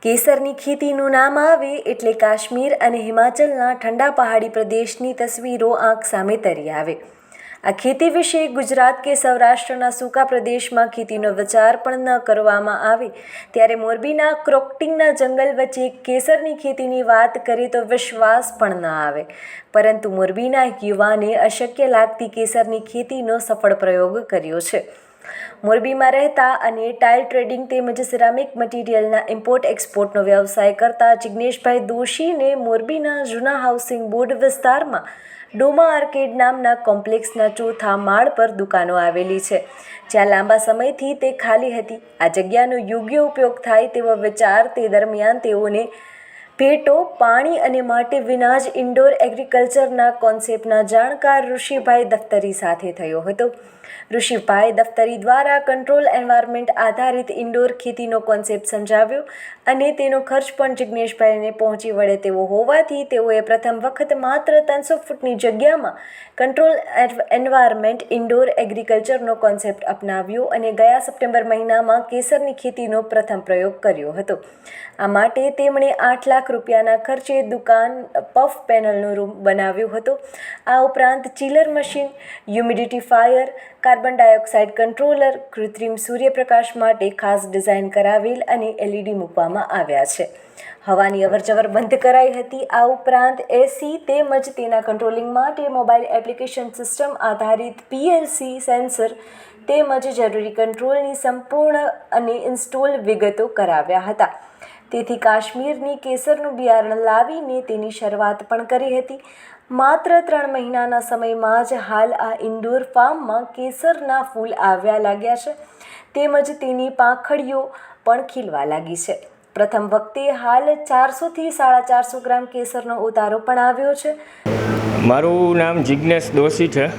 કેસરની ખેતીનું નામ આવે એટલે કાશ્મીર અને હિમાચલના ઠંડા પહાડી પ્રદેશની તસવીરો આંખ સામે તરી આવે। આ ખેતી વિશે ગુજરાત કે સૌરાષ્ટ્રના સૂકા પ્રદેશમાં ખેતીનો વિચાર પણ ન કરવામાં આવે ત્યારે મોરબીના ક્રોકટીંગના જંગલ વચ્ચે કેસરની ખેતીની વાત કરીએ તો વિશ્વાસ પણ ન આવે, પરંતુ મોરબીના એક યુવાને અશક્ય લાગતી કેસરની ખેતીનો સફળ પ્રયોગ કર્યો છે। મોરબીમાં રહેતા અને ટાઇલ ટ્રેડિંગ તેમજ સિરામિક મટીરિયલના ઇમ્પોર્ટ એક્સપોર્ટનો વ્યવસાય કરતા જિગ્નેશભાઈ દોશીને મોરબીના જૂના હાઉસિંગ બોર્ડ વિસ્તારમાં ડોમા આર્કેડ નામના કોમ્પ્લેક્સના ચોથા માળ પર દુકાનો આવેલી છે, જ્યાં લાંબા સમયથી તે ખાલી હતી। આ જગ્યાનો યોગ્ય ઉપયોગ થાય તેવો વિચાર તે દરમિયાન તેઓને ભેટો, પાણી અને માટી વિના જ ઇન્ડોર એગ્રીકલ્ચરના કોન્સેપ્ટના જાણકાર ઋષિભાઈ દફતરી સાથે થયો હતો। ઋષિભાઈ દફતરી દ્વારા કંટ્રોલ એન્વાયરમેન્ટ આધારિત ઇન્ડોર ખેતીનો કોન્સેપ્ટ સમજાવ્યો અને તેનો ખર્ચ પણ જિગ્નેશભાઈને પહોંચી વળે તેવો હોવાથી તેઓએ પ્રથમ વખત માત્ર 300 ફૂટની જગ્યામાં કંટ્રોલ એન્વાયરમેન્ટ ઇન્ડોર એગ્રીકલ્ચરનો કોન્સેપ્ટ અપનાવ્યો અને ગયા સપ્ટેમ્બર મહિનામાં કેસરની ખેતીનો પ્રથમ પ્રયોગ કર્યો હતો। આ માટે તેમણે 8 લાખ રૂપિયાના ખર્ચે દુકાન પફ પેનલનો રૂમ બનાવ્યો હતો। આ ઉપરાંત chiller machine, humidifier, carbon dioxide controller, કૃત્રિમ સૂર્યપ્રકાશ માટે ખાસ ડિઝાઇન કરાવેલ અને LED મૂકવામાં આવ્યા છે। હવાની અવરજવર બંધ કરાઈ હતી। આ ઉપરાંત એસી તેમજ તેના કંટ્રોલિંગ માટે મોબાઈલ એપ્લિકેશન સિસ્ટમ આધારિત PLC સેન્સર તેમજ જરૂરી કંટ્રોલની સંપૂર્ણ અને ઇન્સ્ટોલ વિગતો કરાવ્યા હતા। તેથી કાશ્મીરની કેસરનું બિયારણ લાવીને તેની શરૂઆત પણ કરી હતી। માત્ર 3 મહિનાના સમયમાં જ હાલ આ ઇન્ડોર ફાર્મમાં કેસરના ફૂલ આવ્યા લાગ્યા છે તેમજ તેની પાંખડીઓ પણ ખીલવા લાગી છે। પ્રથમ વખતે હાલ 400 થી 450 ગ્રામ કેસરનો ઉતારો પણ આવ્યો છે। મારું નામ જિગ્નેશ દોશી છે,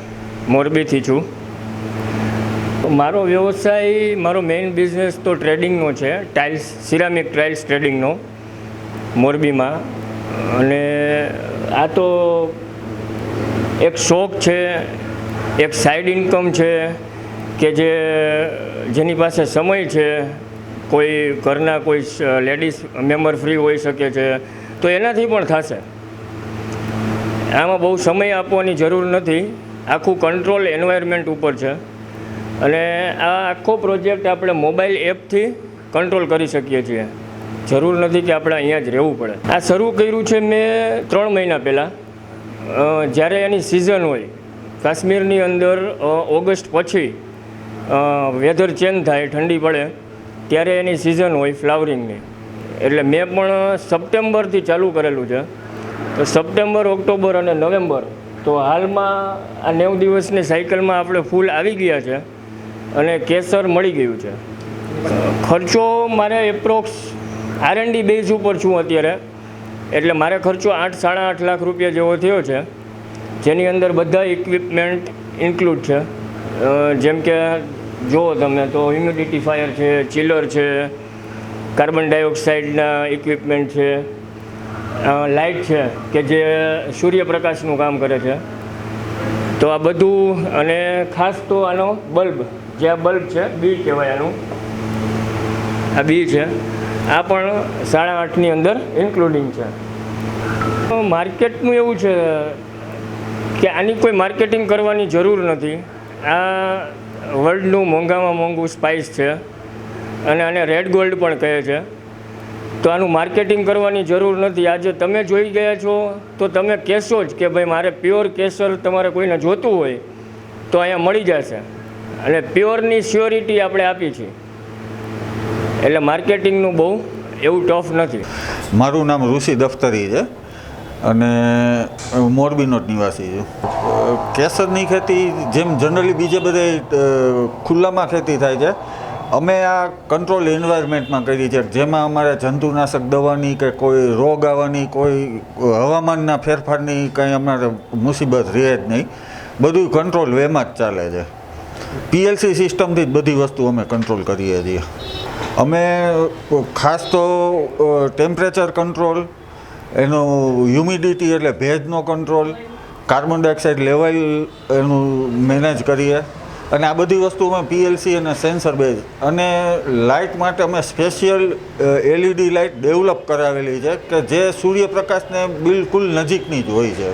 મોરબીથી છું। મારો વ્યવસાય, મારો મેઇન બિઝનેસ તો ટ્રેડિંગનો છે, ટાઇલ્સ, સિરામિક ટાઇલ્સ ટ્રેડિંગનો મોરબીમાં। અને આ તો એક શોખ છે, એક સાઈડ ઇન્કમ છે કે જેની પાસે સમય છે, કોઈ ઘરના કોઈ લેડીઝ મેમ્બર ફ્રી હોઈ શકે છે તો એનાથી પણ થશે। આમાં બહુ સમય આપવાની જરૂર નથી, આખું કંટ્રોલ એન્વાયરમેન્ટ ઉપર છે અને આ આખો પ્રોજેક્ટ આપણે મોબાઈલ એપથી કંટ્રોલ કરી શકીએ છીએ, જરૂર નથી કે આપણે અહીંયા જ રહેવું પડે। આ શરૂ કર્યું છે મેં 3 મહિના પહેલાં, જ્યારે એની સિઝન હોય। કાશ્મીરની અંદર ઓગસ્ટ પછી વેધર ચેન્જ થાય, ઠંડી પડે ત્યારે એની સિઝન હોય ફ્લાવરિંગની, એટલે મેં પણ સપ્ટેમ્બરથી ચાલુ કરેલું છે। તો સપ્ટેમ્બર, ઓક્ટોબર અને નવેમ્બર, તો હાલમાં આ 90 દિવસની સાયકલમાં આપણે ફૂલ આવી ગયા છે અને કેસર મળી ગયું છે। ખર્ચો મારે એપ્રોક્સ R&D બેઝ ઉપર છું અત્યારે, એટલે મારે ખર્ચો 8-8.5 લાખ રૂપિયા જેવો થયો છે, જેની અંદર બધા ઇક્વિપમેન્ટ ઇન્ક્લુડ છે। જેમ કે જુઓ તમે તો હ્યુમિડિફાયર છે, ચિલર છે, કાર્બન ડાયોક્સાઇડના ઇક્વિપમેન્ટ છે, લાઇટ છે કે જે સૂર્યપ્રકાશનું કામ કરે છે, તો આ બધું। અને ખાસ તો આનો બલ્બ, જે આ બલ્બ છે, બી કહેવાય આનું, આ બી છે, આ પણ 8.5ની અંદર ઇન્ક્લુડિંગ છે। માર્કેટનું એવું છે કે આની કોઈ માર્કેટિંગ કરવાની જરૂર નથી। આ વર્લ્ડનું મોંઘામાં મોંઘું સ્પાઇસ છે અને આને રેડ ગોલ્ડ પણ કહે છે, તો આનું માર્કેટિંગ કરવાની જરૂર નથી। આજે તમે જોઈ ગયા છો તો તમે કહેશો જ કે ભાઈ મારે પ્યોર કેસર તમારે કોઈને જોતું હોય તો અહીંયા મળી જશે, અને પ્યોરની સ્યોરિટી આપણે આપી છે, એટલે માર્કેટિંગનું બહુ એવું ટફ નથી। મારું નામ ઋષિ દફતરી છે અને મોરબીનો જ નિવાસી છું। કેસરની ખેતી જેમ જનરલી બીજે બધે ખુલ્લામાં ખેતી થાય છે, અમે આ કંટ્રોલ એન્વાયરમેન્ટમાં કરી છે, જેમાં અમારે જંતુનાશક દવાની કે કોઈ રોગ આવવાની, કોઈ હવામાનના ફેરફારની કંઈ અમારે મુસીબત રહે જ નહીં, બધું કંટ્રોલ વેમાં જ ચાલે છે। PLC સિસ્ટમથી જ બધી વસ્તુ અમે કંટ્રોલ કરીએ છીએ। અમે ખાસ તો ટેમ્પરેચર કંટ્રોલ, એનો હ્યુમિડિટી એટલે ભેજનો કંટ્રોલ, કાર્બન ડાયોક્સાઇડ લેવલ એનું મેનેજ કરીએ, અને આ બધી વસ્તુ અમે પીએલસી અને સેન્સર બેઝ અને લાઇટ માટે અમે સ્પેશિયલ LED લાઇટ ડેવલપ કરાવેલી છે કે જે સૂર્યપ્રકાશને બિલકુલ નજીકની જ હોય છે.